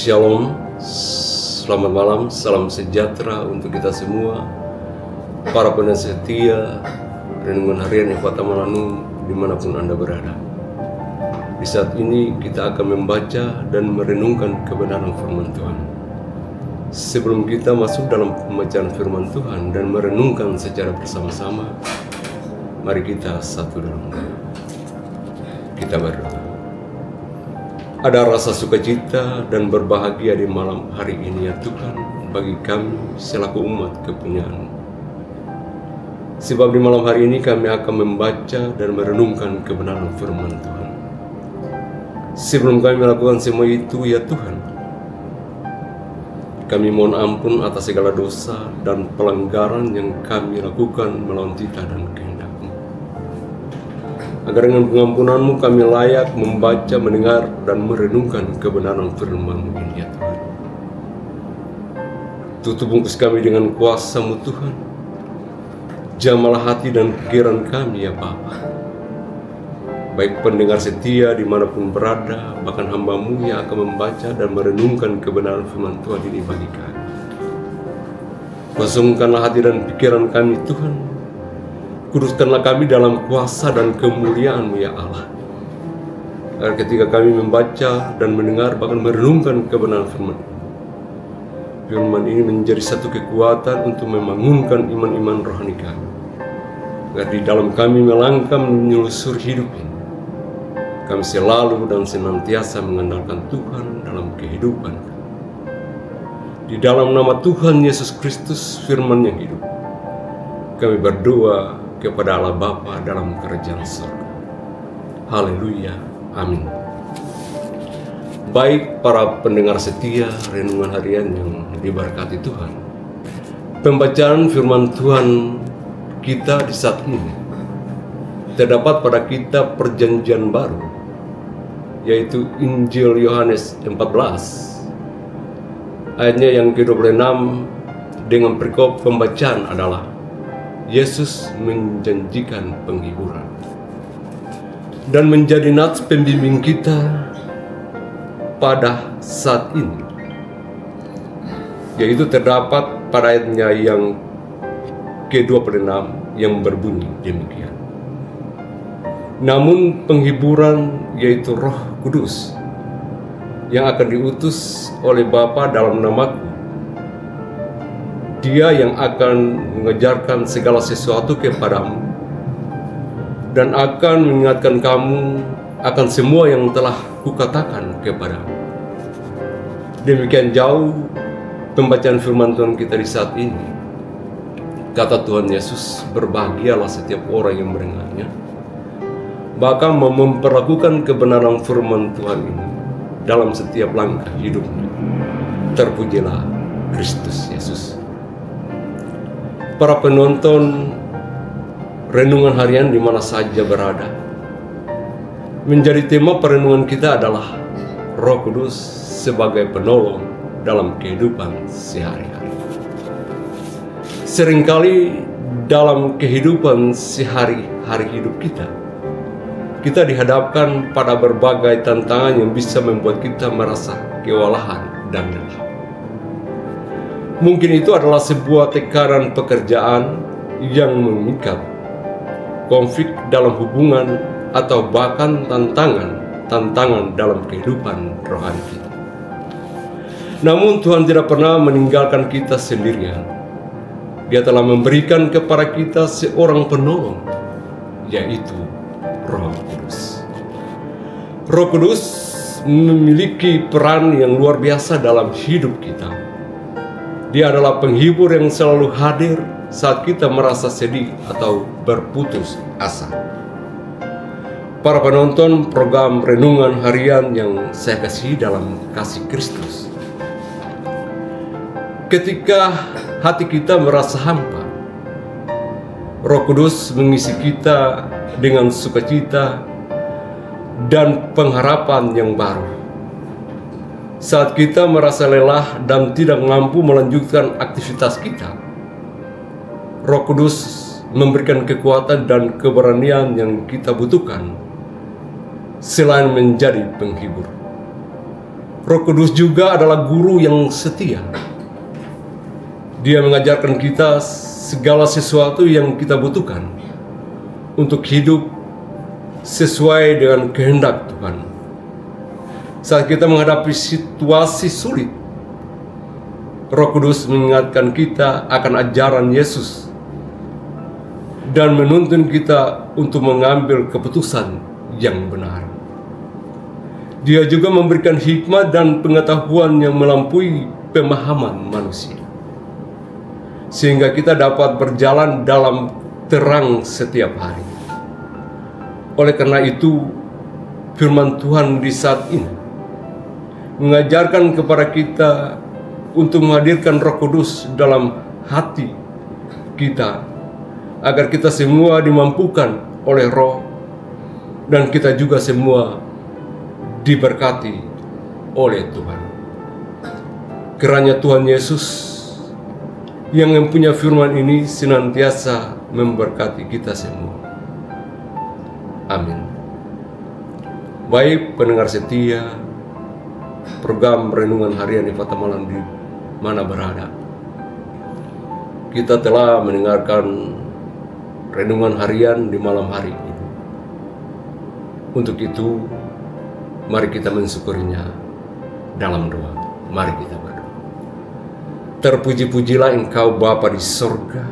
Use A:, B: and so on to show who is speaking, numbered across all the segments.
A: Shalom, selamat malam, salam sejahtera untuk kita semua, para pendengar setia Renungan Harian Epata Malanu dimanapun Anda berada. Di saat ini kita akan membaca dan merenungkan kebenaran firman Tuhan. Sebelum kita masuk dalam pembacaan firman Tuhan dan merenungkan secara bersama-sama, mari kita satu dalam doa. Kita berdoa. Ada rasa sukacita dan berbahagia di malam hari ini ya Tuhan bagi kami selaku umat kepunyaan. Sebab di malam hari ini kami akan membaca dan merenungkan kebenaran firman Tuhan. Sebelum kami melakukan semua itu ya Tuhan, kami mohon ampun atas segala dosa dan pelanggaran yang kami lakukan melawan titah dan kehendak-Mu. Agar dengan pengampunan-Mu kami layak membaca, mendengar, dan merenungkan kebenaran firman-Mu ini ya Tuhan. Tutup bungkus kami dengan kuasa-Mu Tuhan. Jamalah hati dan pikiran kami ya Bapa. Baik pendengar setia dimanapun berada, bahkan hamba-Mu yang akan membaca dan merenungkan kebenaran firman Tuhan ini bagi kami. Kosongkanlah hati dan pikiran kami Tuhan. Kuduskanlah kami dalam kuasa dan kemuliaan-Mu ya Allah. Agar ketika kami membaca dan mendengar bahkan merenungkan kebenaran firman ini menjadi satu kekuatan untuk membangunkan iman-iman rohani kami. Agar di dalam kami melangkah menyelusur hidup ini, kami selalu dan senantiasa mengandalkan Tuhan dalam kehidupan. Di dalam nama Tuhan Yesus Kristus firman yang hidup, kami berdoa kepada Allah Bapa dalam kerajaan surga. Haleluya, amin. Baik para pendengar setia renungan harian yang diberkati Tuhan, pembacaan firman Tuhan kita di saat ini terdapat pada kitab Perjanjian Baru, yaitu Injil Yohanes 14 ayatnya yang ke-26 dengan perikop pembacaan adalah Yesus menjanjikan penghiburan dan menjadi nats pembimbing kita pada saat ini, yaitu terdapat pada ayatnya yang ke-26 yang berbunyi demikian. Namun penghiburan yaitu Roh Kudus yang akan diutus oleh Bapa dalam namaku, Dia yang akan mengajarkan segala sesuatu kepadamu dan akan mengingatkan kamu akan semua yang telah kukatakan kepadamu. Demikian jauh pembacaan firman Tuhan kita di saat ini. Kata Tuhan Yesus, berbahagialah setiap orang yang mendengarnya, bahkan memperlakukan kebenaran firman Tuhan ini dalam setiap langkah hidupnya. Terpujilah Kristus Yesus. Para penonton renungan harian di mana saja berada, menjadi tema perenungan kita adalah Roh Kudus sebagai penolong dalam kehidupan sehari-hari. Seringkali dalam kehidupan sehari-hari hidup kita dihadapkan pada berbagai tantangan yang bisa membuat kita merasa kewalahan dan lelah. Mungkin itu adalah sebuah tekanan pekerjaan yang mengikat, konflik dalam hubungan, atau bahkan tantangan dalam kehidupan rohani kita. Namun Tuhan tidak pernah meninggalkan kita sendirian. Dia telah memberikan kepada kita seorang penolong, yaitu Roh Kudus. Roh Kudus memiliki peran yang luar biasa dalam hidup kita. Dia adalah penghibur yang selalu hadir saat kita merasa sedih atau berputus asa. Para penonton program renungan harian yang saya kasihi dalam kasih Kristus, ketika hati kita merasa hampa, Roh Kudus mengisi kita dengan sukacita dan pengharapan yang baru. Saat kita merasa lelah dan tidak mampu melanjutkan aktivitas kita, Roh Kudus memberikan kekuatan dan keberanian yang kita butuhkan selain menjadi penghibur. Roh Kudus juga adalah guru yang setia. Dia mengajarkan kita segala sesuatu yang kita butuhkan untuk hidup sesuai dengan kehendak Tuhan. Saat kita menghadapi situasi sulit, Roh Kudus mengingatkan kita akan ajaran Yesus dan menuntun kita untuk mengambil keputusan yang benar. Dia juga memberikan hikmat dan pengetahuan yang melampaui pemahaman manusia, sehingga kita dapat berjalan dalam terang setiap hari. Oleh karena itu, firman Tuhan di saat ini mengajarkan kepada kita untuk menghadirkan Roh Kudus dalam hati kita, agar kita semua dimampukan oleh Roh dan kita juga semua diberkati oleh Tuhan. Kiranya Tuhan Yesus yang mempunyai firman ini senantiasa memberkati kita semua. Amin. Baik pendengar setia program Renungan Harian Efata Malam di mana berada, kita telah mendengarkan renungan harian di malam hari ini. Untuk itu, mari kita mensyukurinya dalam doa. Mari kita berdoa. Terpuji-pujilah Engkau Bapa di sorga,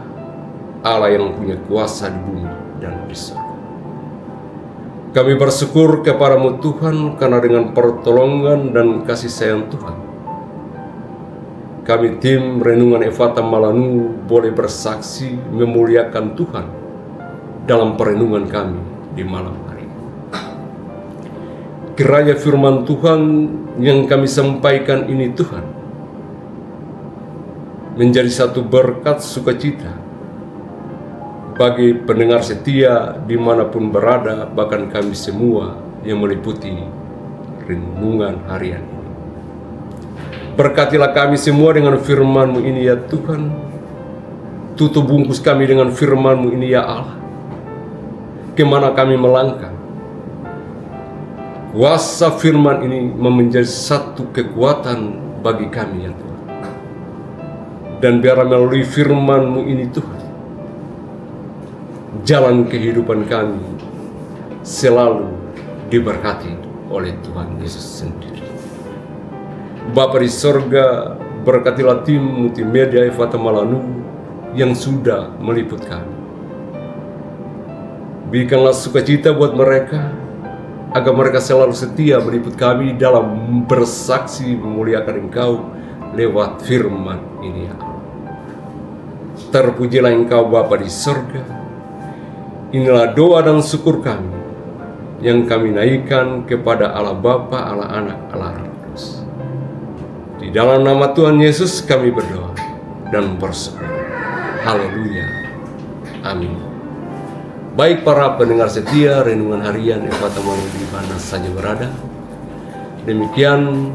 A: Allah yang punya kuasa di bumi dan di sorga. Kami bersyukur kepadamu Tuhan, karena dengan pertolongan dan kasih sayang Tuhan, kami tim Renungan Efata Malanu boleh bersaksi memuliakan Tuhan dalam perenungan kami di malam hari. Kiranya firman Tuhan yang kami sampaikan ini Tuhan menjadi satu berkat sukacita bagi pendengar setia dimanapun berada, bahkan kami semua yang meliputi renungan harian ini. Berkatilah kami semua dengan firman-Mu ini ya Tuhan. Tutup bungkus kami dengan firman-Mu ini ya Allah. Kemana kami melangkah, kuasa firman ini menjadi satu kekuatan bagi kami ya Tuhan. Dan biar melalui firman-Mu ini Tuhan, jalan kehidupan kami selalu diberkati oleh Tuhan Yesus sendiri. Bapa di sorga, berkatilah tim multimedia Efata Malanu yang sudah meliput kami. Berikanlah sukacita buat mereka, agar mereka selalu setia meliput kami dalam bersaksi memuliakan Engkau lewat firman ini ya Allah. Terpujilah Engkau Bapa di sorga. Inilah doa dan syukur kami yang kami naikkan kepada Allah Bapa, Allah Anak, Allah Roh Kudus. Di dalam nama Tuhan Yesus kami berdoa dan bersyukur. Haleluya. Amin. Baik para pendengar setia Renungan Harian Efata Malam di mana saja berada, demikian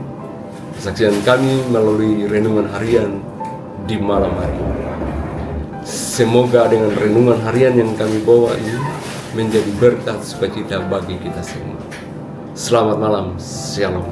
A: kesaksian kami melalui Renungan Harian di malam hari ini. Semoga dengan renungan harian yang kami bawa ini menjadi berkat sukacita bagi kita semua. Selamat malam, shalom.